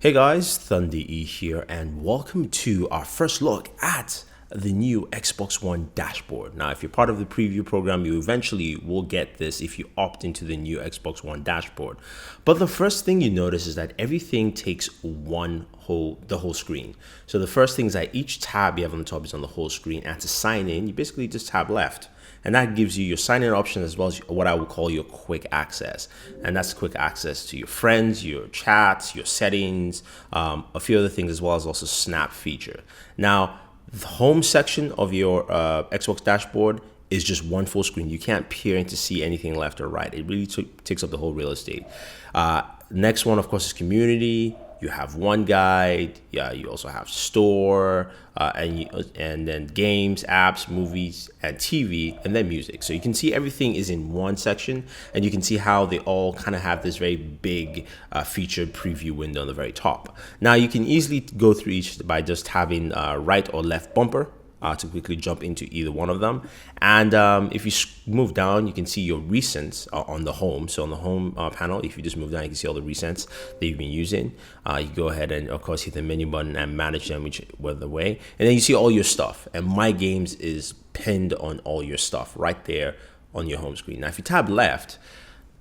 Hey guys, Thunder E here, and welcome to our first look at the new Xbox One dashboard. Now, if you're part of the preview program, you eventually will get this if you opt into the new Xbox One dashboard. But the first thing you notice is that everything takes the whole screen. So the first thing is that each tab you have on the top is on the whole screen, and to sign in, you basically just tab left. And that gives you your sign-in option as well as what I would call your quick access. And that's quick access to your friends, your chats, your settings, a few other things, as well as also Snap feature. Now, the home section of your Xbox dashboard is just one full screen. You can't peer in to see anything left or right. It really takes up the whole real estate. Next one, of course, is community. You have one guide. Yeah, you also have store, and then games, apps, movies, and TV, and then music. So you can see everything is in one section, and you can see how they all kind of have this very big featured preview window on the very top. Now you can easily go through each by just having right or left bumper. To quickly jump into either one of them. And if you move down, you can see your recents on the home. So on the home panel, if you just move down, you can see all the recents that you've been using. You go ahead and, of course, hit the menu button and manage them whichever way. And then you see all your stuff. And My Games is pinned on all your stuff right there on your home screen. Now, if you tab left,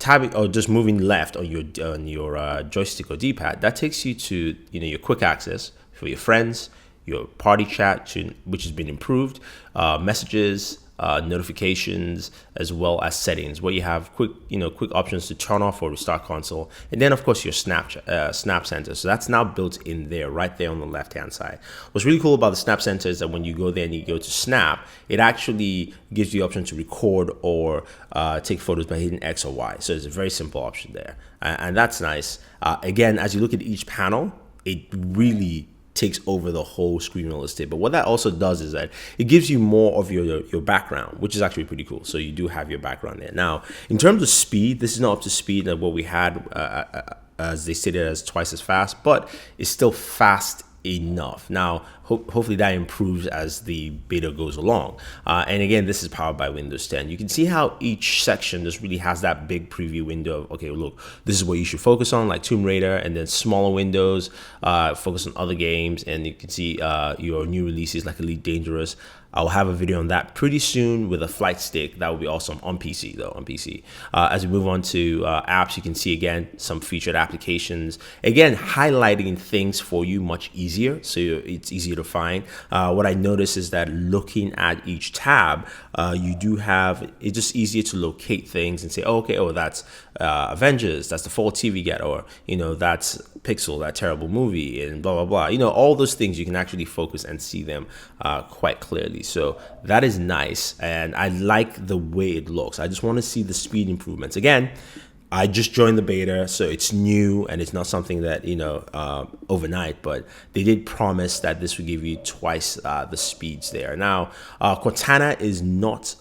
or just moving left on your joystick or D-pad, that takes you to your quick access for your friends, your party chat, which has been improved, messages, notifications, as well as settings, where you have quick options to turn off or restart console, and then of course your Snap Center. So that's now built in there, right there on the left-hand side. What's really cool about the Snap Center is that when you go there and you go to Snap, it actually gives you the option to record or take photos by hitting X or Y. So it's a very simple option there, and that's nice. Again, as you look at each panel, it really takes over the whole screen real estate. But what that also does is that it gives you more of your background, which is actually pretty cool. So you do have your background there. Now, in terms of speed, this is not up to speed of what we had, as they stated, as twice as fast, but it's still fast enough. Now, hopefully that improves as the beta goes along. And again, this is powered by Windows 10. You can see how each section just really has that big preview window of, okay, look, this is what you should focus on, like Tomb Raider, and then smaller windows, focus on other games, and you can see your new releases like Elite Dangerous. I'll have a video on that pretty soon with a flight stick. That would be awesome on PC, though, on PC. As we move on to apps, you can see, again, some featured applications. Again, highlighting things for you much easier, so it's easier to find. What I notice is that looking at each tab, you do have, it's just easier to locate things and say, oh, okay, that's Avengers, that's the fall TV get, or, that's Pixel, that terrible movie, and blah, blah, blah. All those things you can actually focus and see them quite clearly. So that is nice, and I like the way it looks. I just want to see the speed improvements. Again, I just joined the beta, so it's new and it's not something that overnight, but they did promise that this would give you twice the speeds there. Now, Cortana is not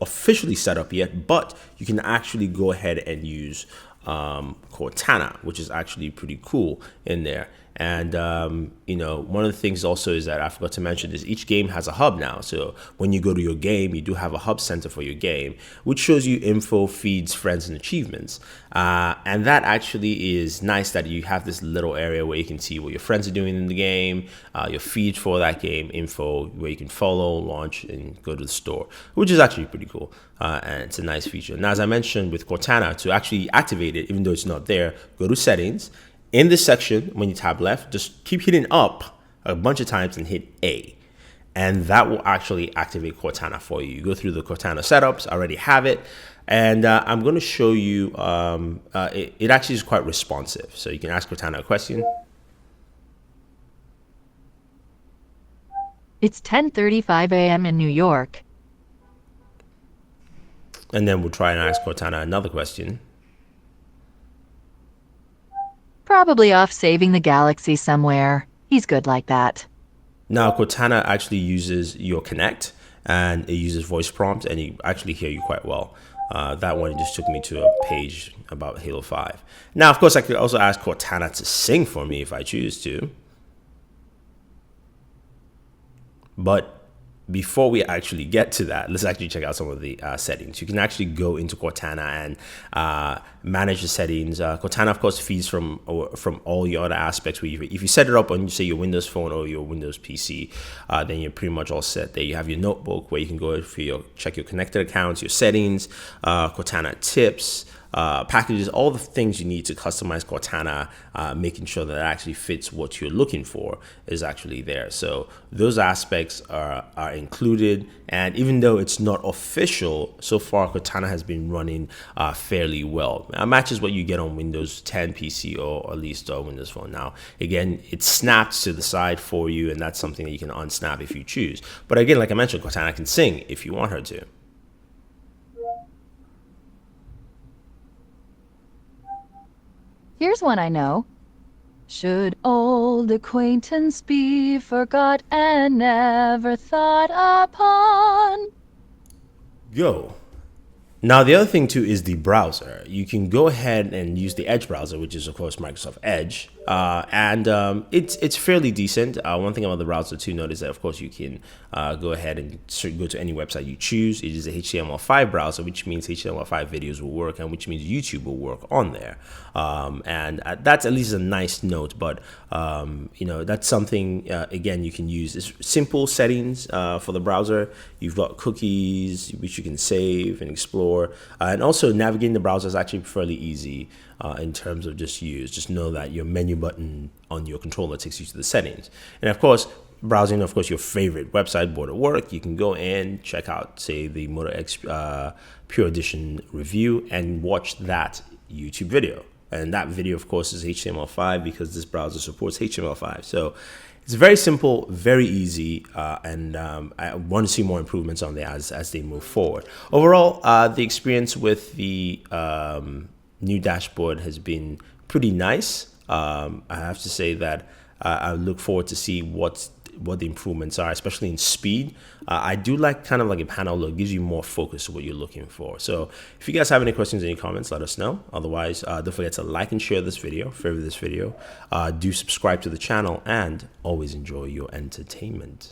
officially set up yet, but you can actually go ahead and use Cortana, which is actually pretty cool in there. And, one of the things also is that I forgot to mention is each game has a hub now. So when you go to your game, you do have a hub center for your game, which shows you info, feeds, friends, and achievements. And that actually is nice that you have this little area where you can see what your friends are doing in the game, your feed for that game, info, where you can follow, launch, and go to the store, which is actually pretty cool. And it's a nice feature. Now, as I mentioned with Cortana, to actually activate it, even though it's not there, go to settings. In this section, when you tab left, just keep hitting up a bunch of times and hit A. And that will actually activate Cortana for you. You go through the Cortana setups, I already have it. And I'm going to show you, it actually is quite responsive. So you can ask Cortana a question. It's 10:35 a.m. in New York. And then we'll try and ask Cortana another question. Probably off saving the galaxy somewhere. He's good like that. Now, Cortana actually uses your Connect, and it uses voice prompts, and you actually hear you quite well. That one just took me to a page about Halo 5. Now, of course, I could also ask Cortana to sing for me if I choose to. But before we actually get to that, let's actually check out some of the settings. You can actually go into Cortana and manage the settings. Cortana, of course, feeds from all your other aspects. If you set it up on, say, your Windows Phone or your Windows PC, then you're pretty much all set. There you have your notebook where you can go for check your connected accounts, your settings, Cortana tips, packages, all the things you need to customize Cortana, making sure that it actually fits what you're looking for is actually there. So those aspects are included, and even though it's not official, so far Cortana has been running fairly well. It matches what you get on Windows 10 PC or at least Windows Phone. Now, again, it snaps to the side for you, and that's something that you can unsnap if you choose. But again, like I mentioned, Cortana can sing if you want her to. Here's one I know. Should old acquaintance be forgot and never thought upon? Go. Now, the other thing too is the browser. You can go ahead and use the Edge browser, which is of course Microsoft Edge, and it's fairly decent. One thing about the browser to note is that of course you can go ahead and go to any website you choose. It is a HTML5 browser, which means HTML5 videos will work, and which means YouTube will work on there. And that's at least a nice note. But that's something again you can use. It's simple settings for the browser. You've got cookies which you can save and explore, and also navigating the browser is actually fairly easy in terms of just use. Just know that your menu button on your controller takes you to the settings, and of course, browsing, of course, your favorite website, Board at Work. You can go in, check out, say, the Moto X Pure Edition review, and watch that YouTube video. And that video, of course, is HTML5 because this browser supports HTML5. So it's very simple, very easy, and I want to see more improvements on there as they move forward. Overall, the experience with the new dashboard has been pretty nice. I have to say that I look forward to see what the improvements are, especially in speed. I do like kind of like a panel look, gives you more focus to what you're looking for. So if you guys have any questions, any comments, let us know. Otherwise, don't forget to like and share this video, favorite this video, do subscribe to the channel, and always enjoy your entertainment.